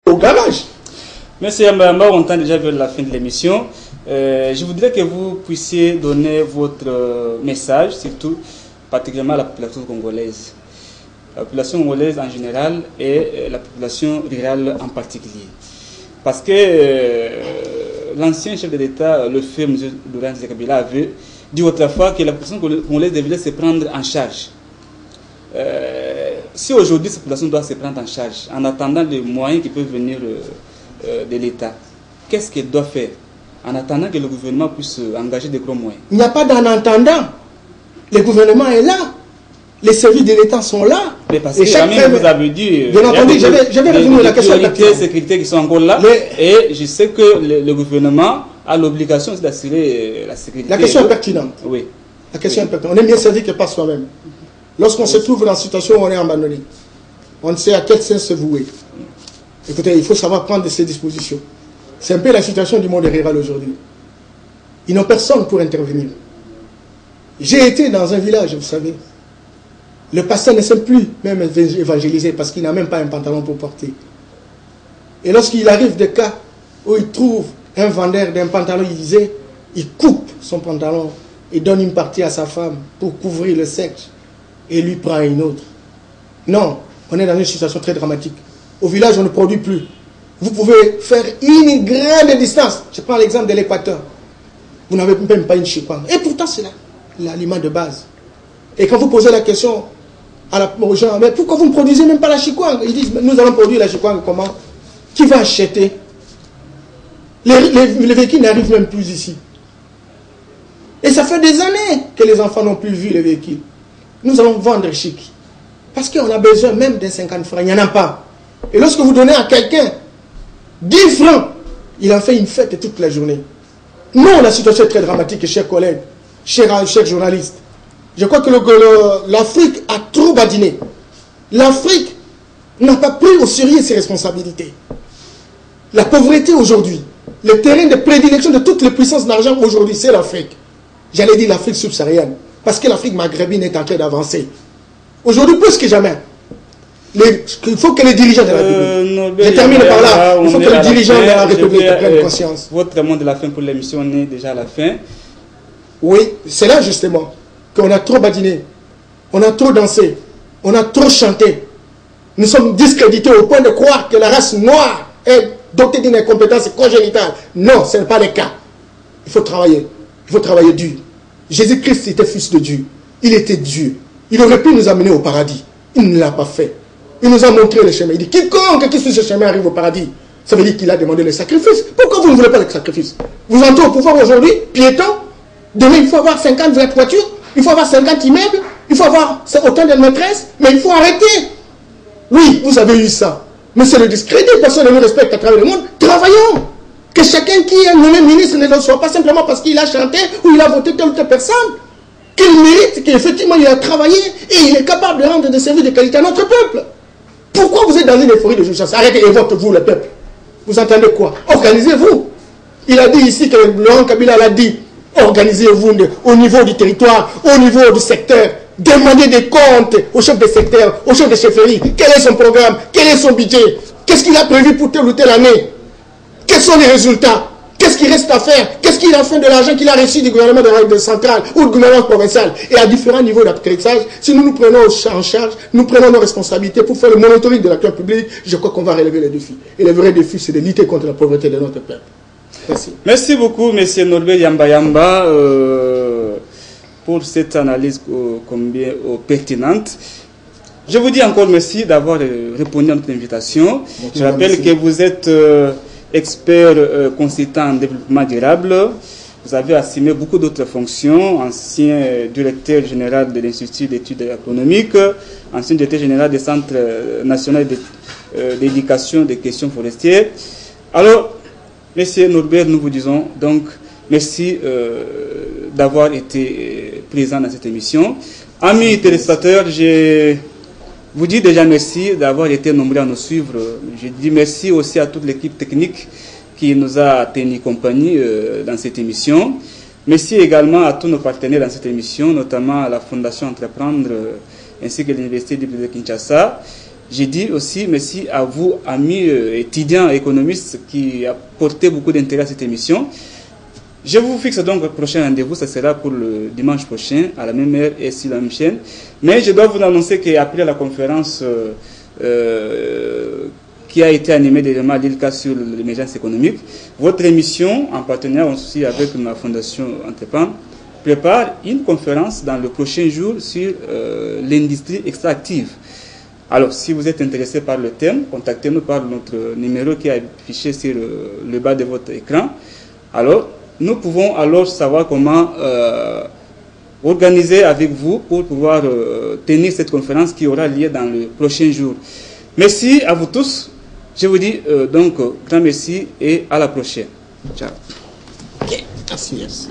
au garage. Monsieur Yamba, on tend déjà vers la fin de l'émission. Je voudrais que vous puissiez donner votre message, surtout particulièrement à la population congolaise. La population congolaise en général et la population rurale en particulier. Parce que l'ancien chef de l'État, le feu M. Laurent Kabila, avait dit autrefois que la population congolaise devait se prendre en charge. Si aujourd'hui cette population doit se prendre en charge, en attendant les moyens qui peuvent venir de l'État, qu'est-ce qu'elle doit faire en attendant que le gouvernement puisse engager des gros moyens? Il n'y a pas d'en attendant. Le gouvernement est là. Les services de l'État sont là. Mais parce que vous avez dit, bien entendu, je vais répondre à la question. Les sécurité qui sont encore là. Et je sais que le gouvernement a l'obligation d'assurer la sécurité. La question est pertinente. Oui. La question est pertinente. On est mieux servi que par soi-même. Lorsqu'on se trouve dans une situation où on est abandonné, on ne sait à quel sens se vouer. Écoutez, il faut savoir prendre ses dispositions. C'est un peu la situation du monde rural aujourd'hui. Ils n'ont personne pour intervenir. J'ai été dans un village, vous savez. Le pasteur ne sait plus même évangéliser parce qu'il n'a même pas un pantalon pour porter. Et lorsqu'il arrive des cas où il trouve un vendeur d'un pantalon, il coupe son pantalon et donne une partie à sa femme pour couvrir le sexe et lui prend une autre. Non, on est dans une situation très dramatique. Au village, on ne produit plus. Vous pouvez faire une grande distance. Je prends l'exemple de l'Équateur. Vous n'avez même pas une chikwang. Et pourtant, c'est l'aliment de base. Et quand vous posez la question aux gens, mais pourquoi vous ne produisez même pas la chikwang? Ils disent, nous allons produire la chikwang comment? Qui va acheter? Les véhicules n'arrivent même plus ici. Et ça fait des années que les enfants n'ont plus vu les véhicules. Nous allons vendre chic. Parce qu'on a besoin même d'un 50 francs. Il n'y en a pas. Et lorsque vous donnez à quelqu'un 10 francs, il en fait une fête toute la journée. Non, la situation est très dramatique, chers collègues, chers journalistes. Je crois que l'Afrique a trop badiné. L'Afrique n'a pas pris au sérieux ses responsabilités. La pauvreté aujourd'hui, le terrain de prédilection de toutes les puissances d'argent aujourd'hui, c'est l'Afrique. J'allais dire l'Afrique subsaharienne. Parce que l'Afrique maghrébine est en train d'avancer. Aujourd'hui, plus que jamais. Il faut que les dirigeants de la République, je termine par là, il faut que les dirigeants de la République prennent conscience. Votre mot de la fin pour l'émission, on est déjà à la fin. Oui, c'est là justement qu'on a trop badiné, on a trop dansé, on a trop chanté. Nous sommes discrédités au point de croire que la race noire est dotée d'une incompétence congénitale. Non, ce n'est pas le cas. Il faut travailler dur. Jésus-Christ était fils de Dieu. Il était Dieu. Il aurait pu nous amener au paradis. Il ne l'a pas fait. Il nous a montré le chemin. Il dit, quiconque qui suit ce chemin arrive au paradis. Ça veut dire qu'il a demandé le sacrifice. Pourquoi vous ne voulez pas le sacrifice? Vous entrez au pouvoir aujourd'hui, piéton. Demain, il faut avoir 50 voitures. Il faut avoir 50 immeubles. Il faut avoir autant de maîtresses. Mais il faut arrêter. Oui, vous avez eu ça. Mais c'est le discrédit. Personne ne nous respecte à travers le monde. Travaillons. Que chacun qui est nommé ministre ne le soit pas simplement parce qu'il a chanté ou il a voté telle ou telle personne. Qu'il mérite, qu'effectivement il a travaillé et il est capable de rendre des services de qualité à notre peuple. Pourquoi vous êtes dans une euphorie de jouissance? Arrêtez et votez-vous le peuple. Vous entendez quoi? Organisez-vous. Il a dit ici que Laurent Kabila l'a dit. Organisez-vous au niveau du territoire, au niveau du secteur. Demandez des comptes au chef de secteur, au chef de chefferie. Quel est son programme? Quel est son budget? Qu'est-ce qu'il a prévu pour telle ou telle année? Quels sont les résultats? Qu'est-ce qu'il reste à faire? Qu'est-ce qu'il a fait de l'argent qu'il a reçu du gouvernement de central ou du gouvernement provincial? Et à différents niveaux d'atterrissage, si nous nous prenons en charge, nous prenons nos responsabilités pour faire le monitoring de l'action publique, je crois qu'on va relever les défis. Et le vrai défi, c'est de lutter contre la pauvreté de notre peuple. Merci. Merci beaucoup, M. Norbert Yamba, pour cette analyse combien pertinente. Je vous dis encore merci d'avoir répondu à notre invitation. Je rappelle que vous êtes expert consultant en développement durable. Vous avez assumé beaucoup d'autres fonctions, ancien directeur général de l'Institut d'études économiques, ancien directeur général du Centre national d'éducation des questions forestières. Alors, Monsieur Norbert, nous vous disons donc merci d'avoir été présent dans cette émission. Amis téléspectateurs, je vous dis déjà merci d'avoir été nombreux à nous suivre. Je dis merci aussi à toute l'équipe technique qui nous a tenu compagnie dans cette émission. Merci également à tous nos partenaires dans cette émission, notamment à la Fondation Entreprendre ainsi que l'Université de Kinshasa. J'ai dit aussi merci à vous, amis étudiants économistes, qui apportez beaucoup d'intérêt à cette émission. Je vous fixe donc le prochain rendez-vous, ça sera pour le dimanche prochain, à la même heure et sur la même chaîne. Mais je dois vous annoncer qu'après la conférence qui a été animée dernièrement à l'ILCA sur l'émergence économique, votre émission, en partenariat aussi avec ma fondation Entreprendre, prépare une conférence dans le prochain jour sur l'industrie extractive. Alors, si vous êtes intéressé par le thème, contactez-nous par notre numéro qui est affiché sur le bas de votre écran. Alors, nous pouvons alors savoir comment organiser avec vous pour pouvoir tenir cette conférence qui aura lieu dans le prochain jour. Merci à vous tous. Je vous dis donc grand merci et à la prochaine. Ciao. Okay. Merci.